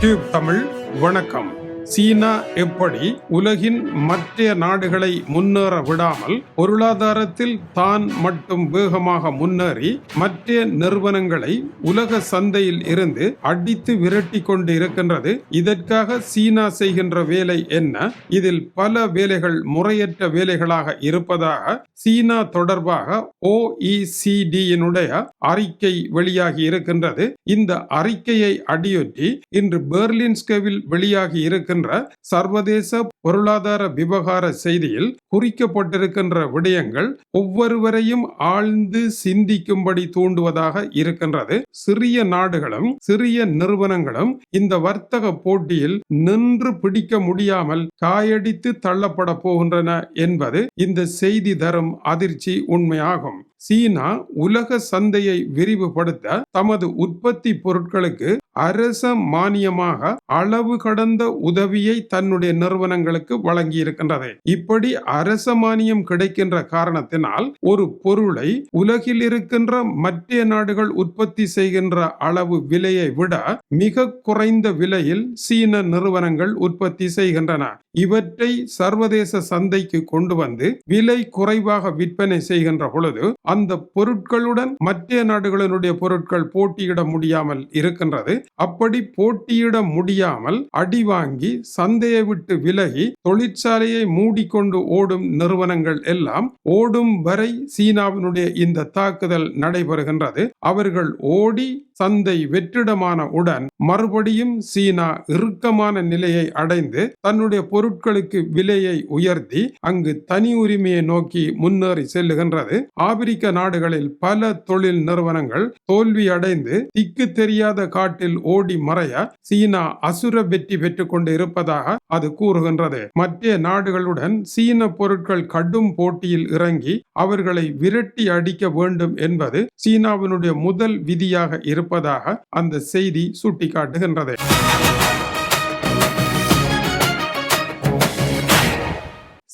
Tube Tamil வணக்கம். சீனா எப்படி உலகின் மற்ற நாடுகளை முன்னேற விடாமல் பொருளாதாரத்தில் தான் மட்டும் வேகமாக முன்னேறி மற்ற நிறுவனங்களை உலக சந்தையில் இருந்து அடித்து விரட்டி கொண்டு இருக்கின்றது. இதற்காக சீனா செய்கின்ற வேலை என்ன? இதில் பல வேலைகள் முறையற்ற வேலைகளாக இருப்பதாக சீனா தொடர்பாக OECD அறிக்கை வெளியாகி இருக்கின்றது. இந்த அறிக்கையை அடியொற்றி இன்று பெர்லின்ஸ்கேவில் வெளியாகி இருக்கின்ற சர்வதேச பொருளாதார விவகார செய்தியில் குறிக்கப்பட்டிருக்கின்ற விடயங்கள் ஒவ்வொருவரையும் ஆழ்ந்து சிந்திக்கும்படி தூண்டுவதாக இருக்கின்றது. சிறிய நாடுகளும் சிறிய நிறுவனங்களும் இந்த வர்த்தக போட்டியில் நின்று பிடிக்க முடியாமல் காயடித்து தள்ளப்பட போகின்றன என்பது இந்த செய்தி தரும் அதிர்ச்சி உண்மையாகும். சீனா உலக சந்தையை விரிவுபடுத்த தமது உற்பத்தி பொருட்களுக்கு அரச மானியமாக அளவு கடந்த உதவியை தன்னுடைய நிறுவனங்களுக்கு வழங்கி இருக்கின்றது. இப்படி அரச மானியம் கிடைக்கின்ற காரணத்தினால் ஒரு பொருளை உலகில் இருக்கின்ற மற்ற நாடுகள் உற்பத்தி செய்கின்ற அளவு விலையை விட மிக குறைந்த விலையில் சீன நிறுவனங்கள் உற்பத்தி செய்கின்றன. இவற்றை சர்வதேச சந்தைக்கு கொண்டு வந்து விலை குறைவாக விற்பனை செய்கின்ற பொழுது அந்த பொருட்களுடன் மற்ற நாடுகளினுடைய பொருட்கள் போட்டியிட முடியாமல் இருக்கின்றது. அப்படி போட்டியிட முடியாமல் அடி வாங்கி சந்தையை விட்டு விலகி தொழிற்சாலையை மூடிக்கொண்டு ஓடும் நிறுவனங்கள் எல்லாம் ஓடும் வரை சீனாவினுடைய இந்த தாக்குதல் நடைபெறுகின்றது. அவர்கள் ஓடி சந்தை வெற்றிடமான உடன் மறுபடியும் சீனா இறுக்கமான நிலையை அடைந்து தன்னுடைய பொருட்களுக்கு விலையை உயர்த்தி அங்கு தனி உரிமையை நோக்கி முன்னேறி செல்லுகின்றது. ஆப்பிரிக்க நாடுகளில் பல தொழில் நிறுவனங்கள் தோல்வி அடைந்து திக்கு தெரியாத காட்டில் ஓடி மறைய சீனா அசுர வெற்றி பெற்றுக் கொண்டு இருப்பதாக அது கூறுகின்றது. மற்ற நாடுகளுடன் சீன பொருட்கள் கடும் போட்டியில் இறங்கி அவர்களை விரட்டி அடிக்க வேண்டும் என்பது சீனாவினுடைய முதல் விதியாக இருப்பதாக அந்த செய்தி சுட்டிக்காட்டுகின்றது.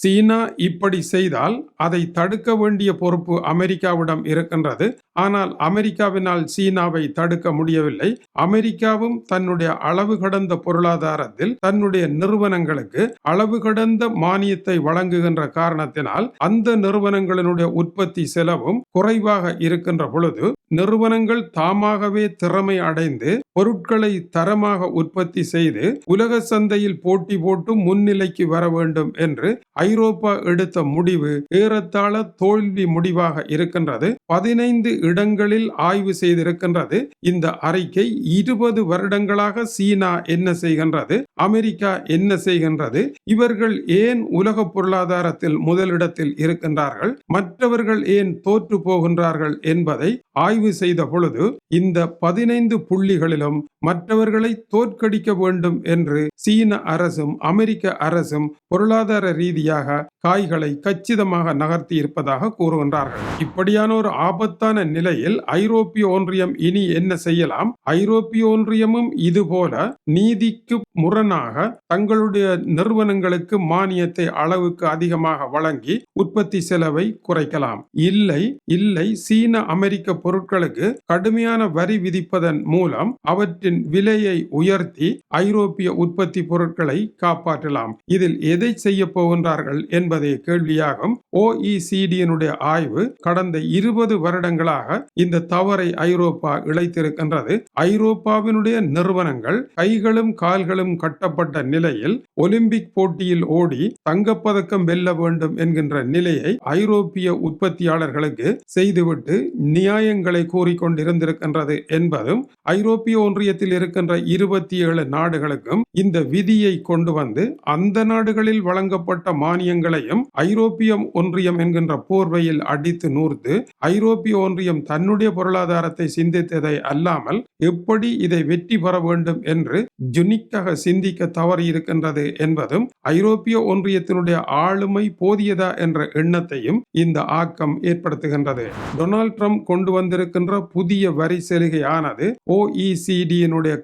சீனா இப்படி செய்தால் அதை தடுக்க வேண்டிய பொறுப்பு அமெரிக்காவிடம் இருக்கின்றது. ஆனால் அமெரிக்காவினால் சீனாவை தடுக்க முடியவில்லை. அமெரிக்காவும் தன்னுடைய அளவு கடந்த பொருளாதாரத்தில் தன்னுடைய நிறுவனங்களுக்கு அளவு கடந்த மானியத்தை வழங்குகின்ற காரணத்தினால் அந்த நிறுவனங்களினுடைய உற்பத்தி செலவும் குறைவாக இருக்கின்ற பொழுது நிறுவனங்கள் தாமாகவே திறமை அடைந்து பொருட்களை தரமாக உற்பத்தி செய்து உலக சந்தையில் போட்டி போட்டு முன்னிலைக்கு வர வேண்டும் என்று ஐரோப்பா எடுத்த முடிவு ஏறத்தாழ தோல்வி முடிவாக இருக்கின்றது. 15 இடங்களில் ஆய்வு செய்திருக்கின்றது. இந்த அறிக்கை 20 வருடங்களாக சீனா என்ன செய்கின்றது, அமெரிக்கா என்ன செய்கின்றது, இவர்கள் ஏன் உலக பொருளாதாரத்தில் முதலிடத்தில் இருக்கின்றார்கள், மற்றவர்கள் ஏன் தோற்று போகின்றார்கள் என்பதை ஆய்வு செய்த பொழுது இந்த 15 புள்ளிகளிலும் மற்றவர்களை தோற்கடிக்க வேண்டும் என்று சீன அரசும் அமெரிக்க அரசும் பொருளாதார ரீதியாக காய்களை கச்சிதமாக நகர்த்தி இருப்பதாக கூறுகின்றார்கள். இப்படியான ஒரு ஆபத்தான நிலையில் ஐரோப்பிய ஒன்றியம் இனி என்ன செய்யலாம்? ஐரோப்பிய ஒன்றியமும் இதுபோல நீதிக்கு முரணாக தங்களுடைய நிறுவனங்களுக்கு மானியத்தை அளவுக்கு அதிகமாக வழங்கி உற்பத்தி செலவை குறைக்கலாம். இல்லை சீன அமெரிக்க பொருட்களுக்கு கடுமையான வரி விதிப்பதன் மூலம் அவற்றின் விலையை உயர்த்தி ஐரோப்பிய உற்பத்தி பொருட்களை காப்பாற்றலாம். இதில் எதை செய்ய போகின்றார்கள் என்பதே கேள்வியாகும். OECD ஆய்வு கடந்த 20 வருடங்களாக இந்த தவறை ஐரோப்பா இழைத்திருக்கின்றது. ஐரோப்பாவினுடைய நிறுவனங்கள் கைகளும் கால்களும் கட்டப்பட்ட நிலையில் ஒலிம்பிக் போட்டியில் ஓடி தங்கப்பதக்கம் வெல்ல வேண்டும் என்கின்ற நிலையை ஐரோப்பிய உற்பத்தியாளர்களுக்கு செய்துவிட்டு நியாயங்களை கூறிக்கொண்டிருந்திருக்கின்றது என்பதும் ஐரோப்பிய ஒன்றியத்தில் இருக்கின்ற 27 நாடுகளுக்கும் இந்த விதியை கொண்டு வந்து அந்த நாடுகளில் வழங்கப்பட்ட மானியங்களையும் ஐரோப்பிய ஒன்றியம் என்கின்ற போர்வையில் அடித்து நூர்த்து ஐரோப்பிய ஒன்றியம் தன்னுடைய பொருளாதாரத்தை சிந்தித்ததை அல்லாமல் எப்படி இதை வெற்றி பெற வேண்டும் என்று ஜுனிக்காக சிந்திக்க தவறி இருக்கின்றது என்பதும் ஐரோப்பிய ஒன்றியத்தினுடைய ஆளுமை போதியதா என்ற எண்ணத்தையும் இந்த ஆக்கம் ஏற்படுத்துகின்றது. டொனால்ட் ட்ரம்ப் கொண்டு வந்திருக்கின்ற புதிய வரி சலுகையானது OECD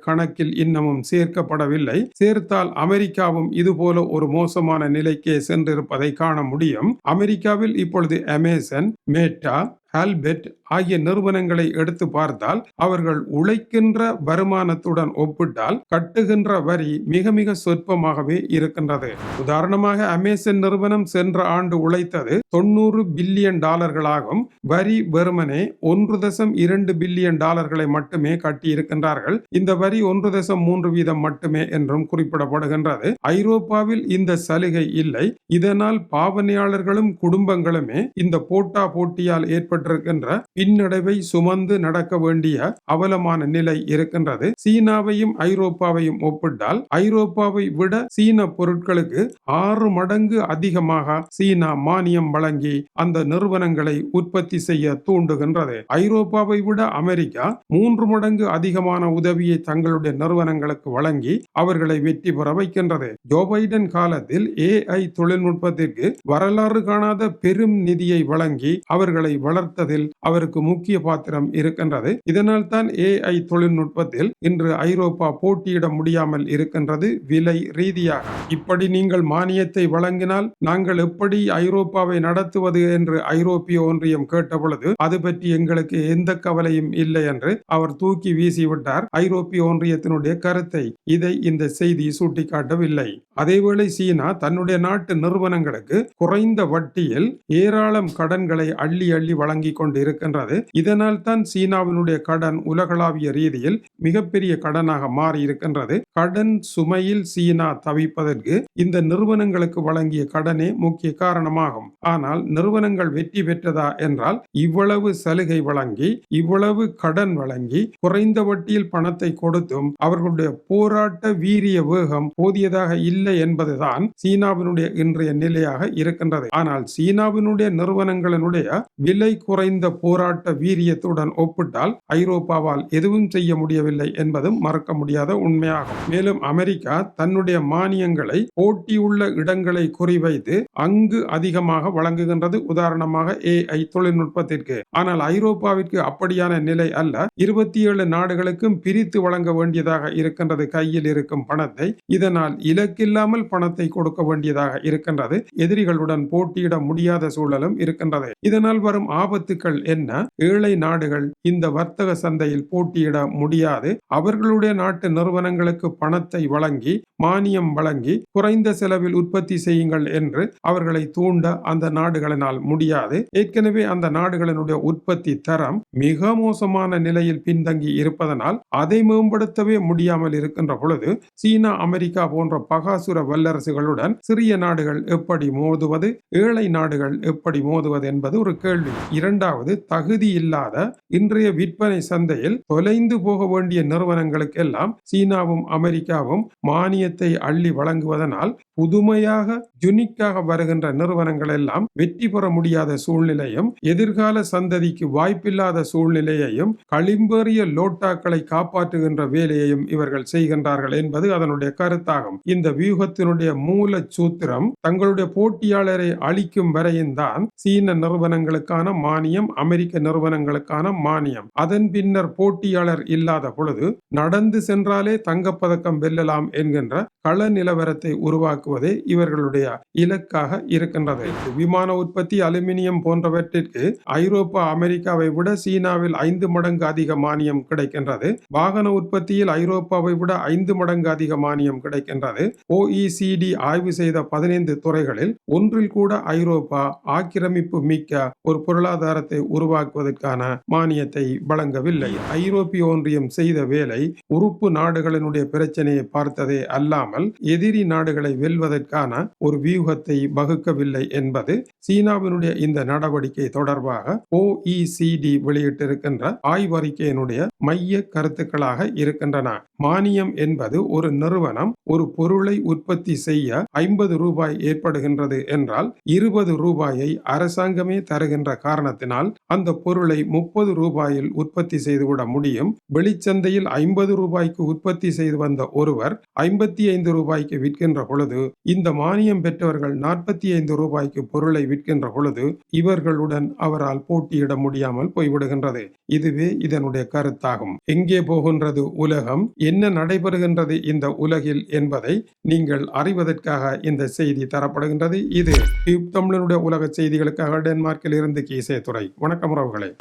கணக்கில் இன்னமும் சேர்க்கப்படவில்லை. சேர்த்தால் அமெரிக்காவும் இதுபோல ஒரு மோசமான நிலைக்கே சென்றிருப்பதை காண முடியும். அமெரிக்காவில் இப்பொழுது அமேசான், மேட்டா, ஹால்பெட் ஆகிய நிறுவனங்களை எடுத்து பார்த்தால் அவர்கள் உழைக்கின்ற வருமானத்துடன் ஒப்பிட்டால் கட்டுகின்ற வரி மிக மிக சொற்பமாகவே இருக்கின்றது. உதாரணமாக அமேசான் நிறுவனம் சென்ற ஆண்டு உழைத்தது 90 பில்லியன் டாலர்களாகும். வரி வெறுமனே 1.2 பில்லியன் டாலர்களை மட்டுமே கட்டியிருக்கின்றார்கள். இந்த வரி 1.3% மட்டுமே என்றும் குறிப்பிடப்படுகின்றது. ஐரோப்பாவில் இந்த சலுகை இல்லை. இதனால் பாவனையாளர்களும் குடும்பங்களுமே இந்த போட்டியால் ஏற்பட்டிருக்கின்ற பின்னடைவை சுமந்து நடக்க வேண்டிய அவலமான நிலை இருக்கின்றது. சீனாவையும் ஐரோப்பாவையும் ஒப்பிட்டால் ஐரோப்பாவை விட சீன பொருட்களுக்கு 6 மடங்கு அதிகமாக சீனா மானியம் வழங்கி அந்த நிறுவனங்களை உற்பத்தி செய்ய தூண்டுகின்றது. ஐரோப்பாவை விட அமெரிக்கா 3 மடங்கு அதிகமான உதவியை தங்களுடைய நிறுவனங்களுக்கு வழங்கி அவர்களை வெற்றி பெற வைக்கின்றது. ஜோ பைடன் காலத்தில் AI தொழில்நுட்பத்திற்கு வரலாறு காணாத பெரும் நிதியை வழங்கி அவர்களை வளர்த்ததில் அவருக்கு முக்கிய பாத்திரம் இருக்கின்றது. இதனால் தான் AI தொழில்நுட்பத்தில் இன்று ஐரோப்பா போட்டியிட முடியாமல் இருக்கின்றது விலை ரீதியாக. இப்படி நீங்கள் மானியத்தை வழங்கினால் நாங்கள் எப்படி ஐரோப்பாவை நடத்துவது என்று ஐரோப்பிய ஒன்றியம் கேட்டபொழுது அது பற்றி எங்களுக்கு எந்த கவலையும் இல்லை என்று அவர் தூக்கி வீசிவிட்டார் ஐரோப்பிய ஒன்றியத்தினுடைய கருத்தை. இதை இந்த செய்தி சுட்டிக்காட்டவில்லை. அதேவேளை சீனா தன்னுடைய நாட்டு நிறுவனங்களுக்கு குறைந்த வட்டியில் ஏராளம் கடன்களை அள்ளி அள்ளி வழங்கி கொண்டு இருக்கின்றது. இதனால் தான் சீனாவினுடைய கடன் உலகளாவிய ரீதியில் மிகப்பெரிய கடனாக மாறி இருக்கின்றது. கடன் சுமையில் சீனா தவிப்பதற்கு இந்த நிறுவனங்களுக்கு வழங்கிய கடனே முக்கிய காரணமாகும். ஆனால் நிறுவனங்கள் வெற்றி பெற்றதா என்றால் இவ்வளவு சலுகை வழங்கி இவ்வளவு கடன் வழங்கி குறைந்த வட்டியில் பணத்தை கொடுத்தும் அவர்களுடைய போராட்ட வீரிய வேகம் போதியதாக இல்லை என்பதுதான் சீனாவினுடைய இன்றைய நிலையாக இருக்கின்றது. ஆனால் சீனாவினுடைய நிறுவனங்களினுடைய விலை குறைந்த போராட்ட வீரியத்துடன் ஒப்பிட்டால் ஐரோப்பாவால் எதுவும் செய்ய முடியவில்லை என்பதும் மறக்க முடியாத உண்மையாகும். மேலும் அமெரிக்கா தன்னுடைய மானியங்களை போட்டியுள்ள இடங்களை குறிவைத்து அங்கு அதிகமாக வழங்குகின்றது. உதாரணமாக AI தொழில்நுட்பத்திற்கு. ஆனால் ஐரோப்பாவிற்கு அப்படியான நிலை அல்ல. 27 நாடுகளுக்கும் பிரித்து வழங்க வேண்டியதாக இருக்கின்றது கையில் இருக்கும் பணத்தை. இதனால் இலக்கில்லாமல் பணத்தை கொடுக்க வேண்டியதாக இருக்கின்றது. எதிரிகளுடன் போட்டியிட முடியாத சூழலும் இருக்கின்றது. இதனால் வரும் ஆபத்துக்கள் என்ன? ஏழை நாடுகள் இந்த வர்த்தக சந்தையில் போட்டியிட முடியாது. அவர்களுடைய நாட்டு நிறுவனங்களுக்கு பணத்தை வழங்கி மானியம் வழங்கி குறைந்த செலவில் உற்பத்தி செய்யுங்கள் என்று அவர்களை தூண்ட அந்த நாடுகளினால் முடியாது. ஏற்கனவே அந்த நாடுகளினுடைய உற்பத்தி தரம் மிக மோசமான நிலையில் பின்தங்கி இருப்பதனால் அதை மேம்படுத்தவே முடியாமல் இருக்கின்ற பொழுது சீனா அமெரிக்கா போன்ற பகாசுர வல்லரசுகளுடன் சிறிய நாடுகள் எப்படி மோதுவது, ஏழை நாடுகள் எப்படி மோதுவது என்பது ஒரு கேள்வி. இரண்டாவது, தகுதி இல்லாத இன்றைய விற்பனை சந்தையில் தொலைந்து போக வேண்டிய நிறுவனங்களுக்கு எல்லாம் சீனாவும் அமெரிக்காவும் மானியத்தை அள்ளி வழங்குவதனால் புதுமையாக யுனிக்காக வருகின்ற நிறுவனங்கள் எல்லாம் வெற்றி பெற முடியாத சூழ்நிலையும் எதிர்கால சந்ததிக்கு வாய்ப்பில்லாத சூழ்நிலையையும் களிம்பேறிய லோட்டாக்களை காப்பாற்றுகின்ற வேலையையும் இவர்கள் செய்கின்றார்கள் என்பது அதனுடைய கருத்தாகும். இந்த வியூகத்தினுடைய மூல சூத்திரம் தங்களுடைய போட்டியாளரை அளிக்கும் வரையும் தான் சீன நிறுவனங்களுக்கான மானியம், அமெரிக்க நிறுவனங்களுக்கான மானியம். அதன் பின்னர் போட்டியாளர் இல்லாத பொழுது நடந்து சென்றாலே தங்கப்பதக்கம் வெல்லலாம் என்கின்ற கள நிலவரத்தை உருவாக்குவதே இவர்களுடைய இலக்காக இருக்கின்றது. விமான உற்பத்தி, அலுமினியம் போன்றவற்றிற்கு ஐரோப்பா அமெரிக்காவை விட சீனாவில் 5 மடங்கு அதிக மானியம் கிடைக்கின்றது. வாகன உற்பத்தியில் ஐரோப்பாவை விட 5 மடங்கு அதிக மானியம் கிடைக்கின்றது. OECD ஆய்வு செய்த 15 துறைகளில் ஒன்றில் கூட ஐரோப்பா ஆக்கிரமிப்பு மிக்க ஒரு பொருளாதாரத்தை உருவாக்குவதற்கான மானியத்தை வழங்கவில்லை. ஐரோப்பிய ஒன்றியம் செய்த வேலை உறுப்பு நாடுகளினுடைய பிரச்சனையை பார்த்ததே அல்லாமல் எதிரி நாடுகளை வெல்வதற்கான ஒரு வியூகத்தை வகுக்கவில்லை என்பது சீனாவினுடைய இந்த நடவடிக்கை தொடர்பாக OECD வெளியிட்டிருக்கின்ற ஆய்வறிக்கையினுடைய மைய கருத்துக்களாக இருக்கின்றன. மானியம் என்பது ஒரு நிறுவனம் ஒரு பொருளை உற்பத்தி செய்ய 50 ரூபாய் ஏற்படுகின்றது என்றால் 20 ரூபாயை அரசாங்கமே தருகின்ற காரணத்தினால் அந்த பொருளை 30 ரூபாயில் உற்பத்தி செய்துவிட முடியும். வெளிச்சந்தையில் 50 ரூபாய்க்கு உற்பத்தி செய்து வந்த ஒருவர் 55 ரூபாய்க்கு விற்கின்ற பொழுது இந்த மானியம் பெற்றவர்கள் 45 ரூபாய்க்கு பொருளை விற்கின்ற பொழுது இவர்களுடன் அவரால் போட்டியிட முடியாமல் போய்விடுகின்றது. இதுவே இதனுடைய கருத்தாகும். எங்கே போகின்றது உலகம், என்ன நடைபெறுகின்றது இந்த உலகில் என்பதை நீங்கள் அறிவதற்காக இந்த செய்தி தரப்படுகின்றது. இது டியூப் தமிழனுடைய உலக செய்திகளுக்காக டென்மார்க்கில் இருந்து கீசே துறை. வணக்கம் உறவுகளே.